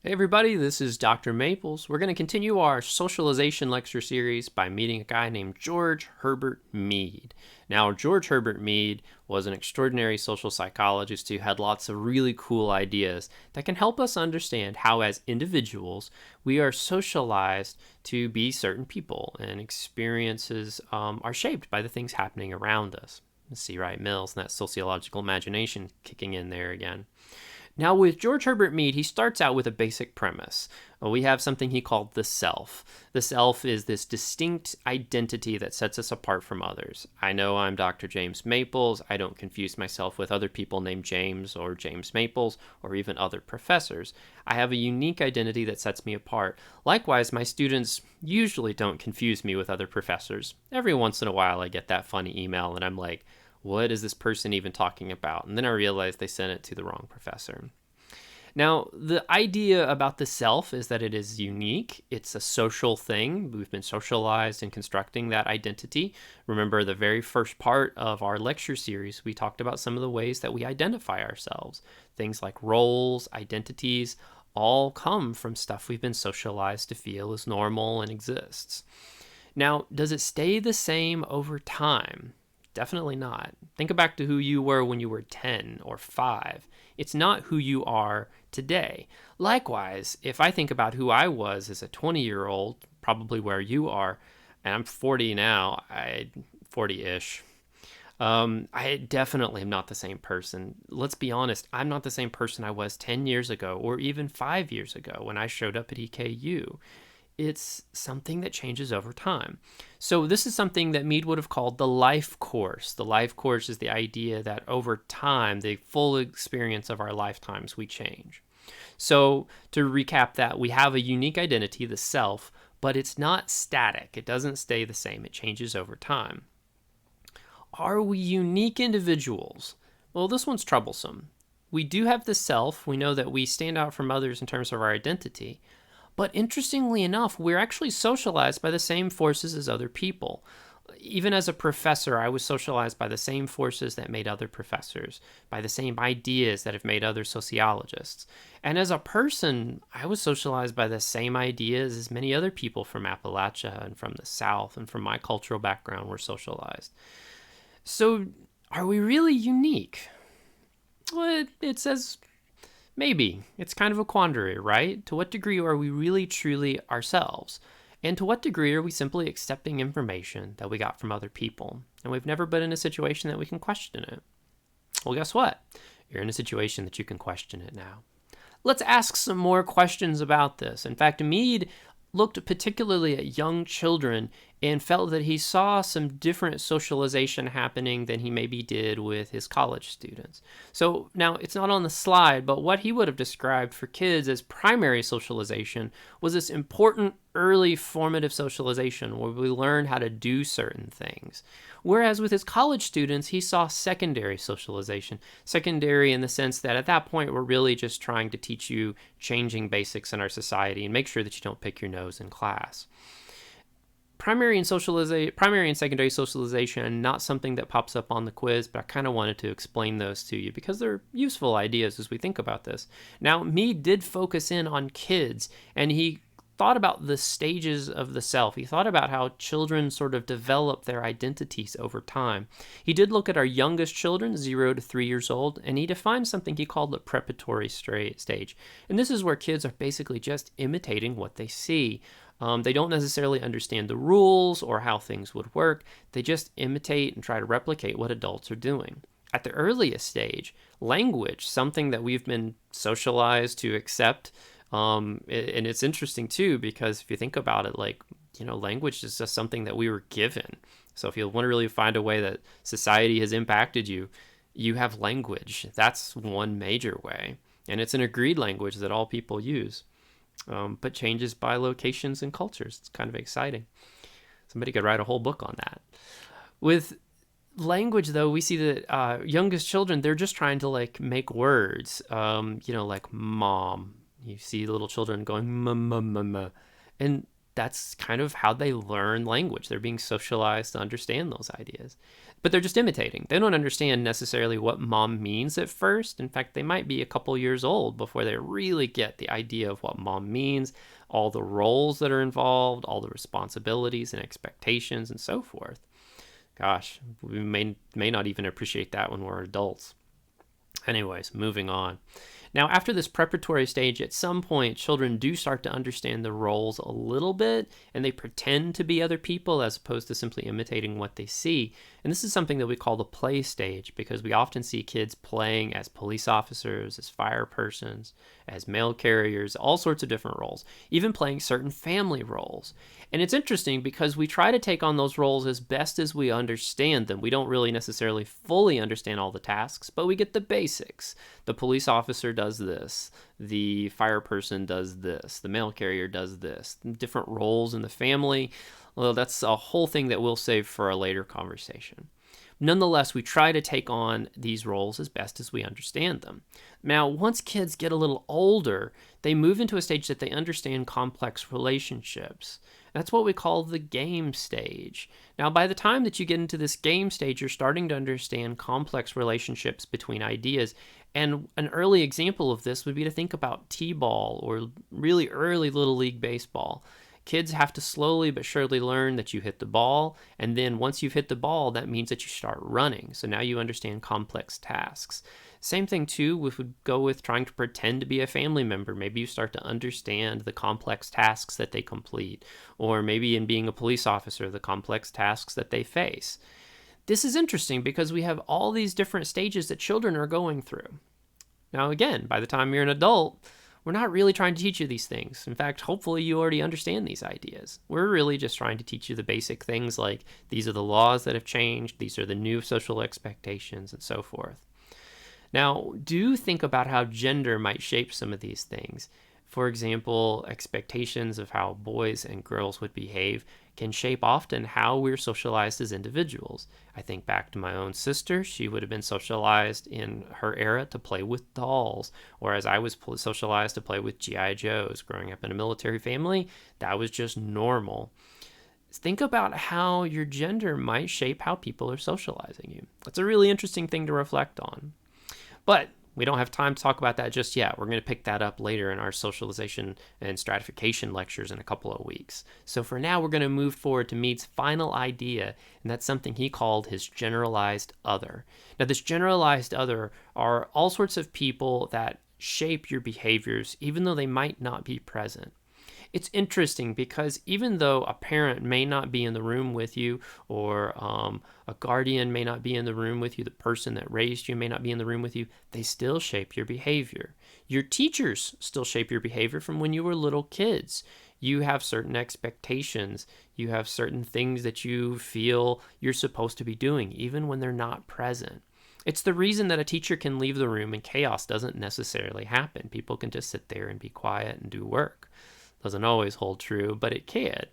Hey everybody, this is Dr. Maples. We're going to continue our socialization lecture series by meeting a guy named George Herbert Mead. Now, George Herbert Mead was an extraordinary social psychologist who had lots of really cool ideas that can help us understand how, as individuals, we are socialized to be certain people, and experiences are shaped by the things happening around us. C. Wright Mills and that sociological imagination kicking in there again. Now, with George Herbert Mead, he starts out with a basic premise. We have something he called the self. The self is this distinct identity that sets us apart from others. I know I'm Dr. James Maples. I don't confuse myself with other people named James or James Maples or even other professors. I have a unique identity that sets me apart. Likewise, my students usually don't confuse me with other professors. Every once in a while, I get that funny email and I'm like, what is this person even talking about? And then I realized they sent it to the wrong professor. Now, the idea about the self is that it is unique. It's a social thing. We've been socialized in constructing that identity. Remember, the very first part of our lecture series, we talked about some of the ways that we identify ourselves. Things like roles, identities, all come from stuff we've been socialized to feel is normal and exists. Now, does it stay the same over time? Definitely not. Think back to who you were when you were 10 or 5. It's not who you are today. Likewise, if I think about who I was as a 20-year-old, probably where you are, and I'm 40 now, 40-ish, I definitely am not the same person. Let's be honest, I'm not the same person I was 10 years ago or even 5 years ago when I showed up at EKU. It's something that changes over time. So this is something that Mead would have called the life course. The life course is the idea that over time, the full experience of our lifetimes, we change. So to recap that, we have a unique identity, the self, but it's not static. It doesn't stay the same. It changes over time. Are we unique individuals? Well, this one's troublesome. We do have the self. We know that we stand out from others in terms of our identity. But interestingly enough, we're actually socialized by the same forces as other people. Even as a professor, I was socialized by the same forces that made other professors, by the same ideas that have made other sociologists. And as a person, I was socialized by the same ideas as many other people from Appalachia and from the South and from my cultural background were socialized. So, are we really unique? Well, it says maybe. It's kind of a quandary, right? To what degree are we really truly ourselves? And to what degree are we simply accepting information that we got from other people? And we've never been in a situation that we can question it. Well, guess what? You're in a situation that you can question it now. Let's ask some more questions about this. In fact, Mead looked particularly at young children and felt that he saw some different socialization happening than he maybe did with his college students. So now it's not on the slide, but what he would have described for kids as primary socialization was this important early formative socialization where we learn how to do certain things. Whereas with his college students, he saw secondary socialization. Secondary in the sense that at that point, we're really just trying to teach you changing basics in our society and make sure that you don't pick your nose in class. Primary and secondary socialization, not something that pops up on the quiz, but I kind of wanted to explain those to you because they're useful ideas as we think about this. Now, Mead did focus in on kids, and he thought about the stages of the self. He thought about how children sort of develop their identities over time. He did look at our youngest children, 0 to 3 years old, and he defined something he called the preparatory stage. And this is where kids are basically just imitating what they see. They don't necessarily understand the rules or how things would work. They just imitate and try to replicate what adults are doing. At the earliest stage, language, something that we've been socialized to accept, and it's interesting too, because if you think about it, language is just something that we were given. So if you want to really find a way that society has impacted you, you have language. That's one major way. And it's an agreed language that all people use. But changes by locations and cultures. It's kind of exciting. Somebody could write a whole book on that. With language, though, we see that youngest children, they're just trying to make words, like mom. You see little children going, ma, ma, ma, ma. And that's kind of how they learn language. They're being socialized to understand those ideas. But they're just imitating. They don't understand necessarily what mom means at first. In fact, they might be a couple years old before they really get the idea of what mom means, all the roles that are involved, all the responsibilities and expectations, and so forth. Gosh, we may not even appreciate that when we're adults. Anyways, moving on. Now, after this preparatory stage, at some point, children do start to understand the roles a little bit, and they pretend to be other people as opposed to simply imitating what they see. And this is something that we call the play stage, because we often see kids playing as police officers, as fire persons, as mail carriers, all sorts of different roles, even playing certain family roles. And it's interesting because we try to take on those roles as best as we understand them. We don't really necessarily fully understand all the tasks, but we get the basics. The police officer does this, the fire person does this, the mail carrier does this, different roles in the family. Well, that's a whole thing that we'll save for a later conversation. Nonetheless, we try to take on these roles as best as we understand them. Now, once kids get a little older, they move into a stage that they understand complex relationships. That's what we call the game stage. Now, by the time that you get into this game stage, you're starting to understand complex relationships between ideas. And an early example of this would be to think about t-ball or really early Little League baseball. Kids have to slowly but surely learn that you hit the ball, and then once you've hit the ball, that means that you start running. So now you understand complex tasks. Same thing too would go with trying to pretend to be a family member. Maybe you start to understand the complex tasks that they complete, or maybe in being a police officer, the complex tasks that they face. This is interesting because we have all these different stages that children are going through. Now again, by the time you're an adult, we're not really trying to teach you these things. In fact, hopefully you already understand these ideas. We're really just trying to teach you the basic things like these are the laws that have changed, these are the new social expectations, and so forth. Now, do think about how gender might shape some of these things. For example, expectations of how boys and girls would behave can shape often how we're socialized as individuals. I think back to my own sister. She would have been socialized in her era to play with dolls, whereas I was socialized to play with GI Joes. Growing up in a military family, that was just normal. Think about how your gender might shape how people are socializing you. That's a really interesting thing to reflect on. But we don't have time to talk about that just yet. We're going to pick that up later in our socialization and stratification lectures in a couple of weeks. So for now, we're going to move forward to Mead's final idea, and that's something he called his generalized other. Now, this generalized other are all sorts of people that shape your behaviors, even though they might not be present. It's interesting because even though a parent may not be in the room with you, or a guardian may not be in the room with you, the person that raised you may not be in the room with you, they still shape your behavior. Your teachers still shape your behavior from when you were little kids. You have certain expectations. You have certain things that you feel you're supposed to be doing, even when they're not present. It's the reason that a teacher can leave the room and chaos doesn't necessarily happen. People can just sit there and be quiet and do work. Doesn't always hold true, but it can.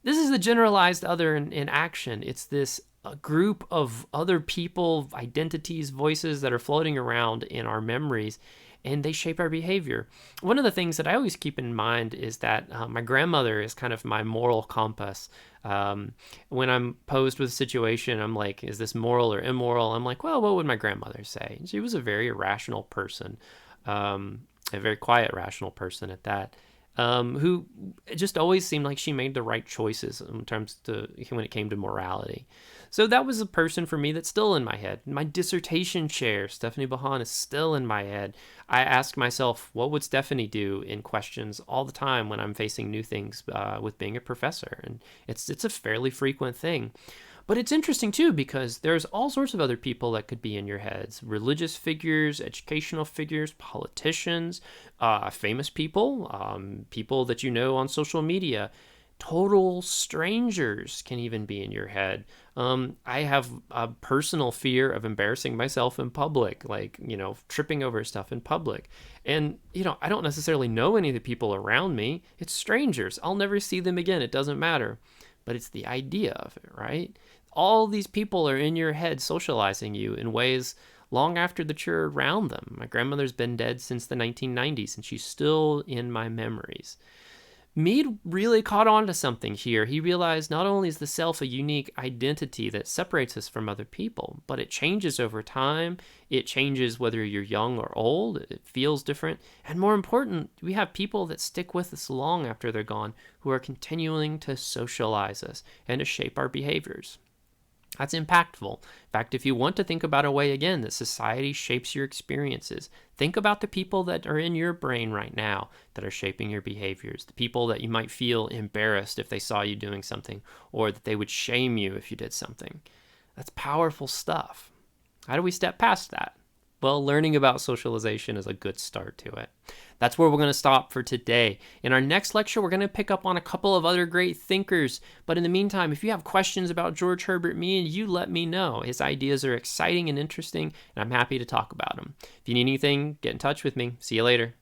This is the generalized other in action. It's this group of other people, identities, voices that are floating around in our memories, and they shape our behavior. One of the things that I always keep in mind is that my grandmother is kind of my moral compass. When I'm posed with a situation, I'm like, is this moral or immoral? I'm like, well, what would my grandmother say? And she was a very rational person, a very quiet, rational person at that. Who just always seemed like she made the right choices in terms to when it came to morality. So that was a person for me that's still in my head. My dissertation chair, Stephanie Bahan, is still in my head. I ask myself, what would Stephanie do in questions all the time when I'm facing new things with being a professor? And it's a fairly frequent thing. But it's interesting, too, because there's all sorts of other people that could be in your heads. Religious figures, educational figures, politicians, famous people, people that you know on social media. Total strangers can even be in your head. I have a personal fear of embarrassing myself in public, like, tripping over stuff in public. And, I don't necessarily know any of the people around me. It's strangers. I'll never see them again. It doesn't matter. But it's the idea of it, right? All these people are in your head socializing you in ways long after that you're around them. My grandmother's been dead since the 1990s, and she's still in my memories. Mead really caught on to something here. He realized not only is the self a unique identity that separates us from other people, but it changes over time. It changes whether you're young or old. It feels different. And more important, we have people that stick with us long after they're gone who are continuing to socialize us and to shape our behaviors. That's impactful. In fact, if you want to think about a way again that society shapes your experiences, think about the people that are in your brain right now that are shaping your behaviors, the people that you might feel embarrassed if they saw you doing something, or that they would shame you if you did something. That's powerful stuff. How do we step past that? Well, learning about socialization is a good start to it. That's where we're going to stop for today. In our next lecture, we're going to pick up on a couple of other great thinkers. But in the meantime, if you have questions about George Herbert Mead, you let me know. His ideas are exciting and interesting, and I'm happy to talk about them. If you need anything, get in touch with me. See you later.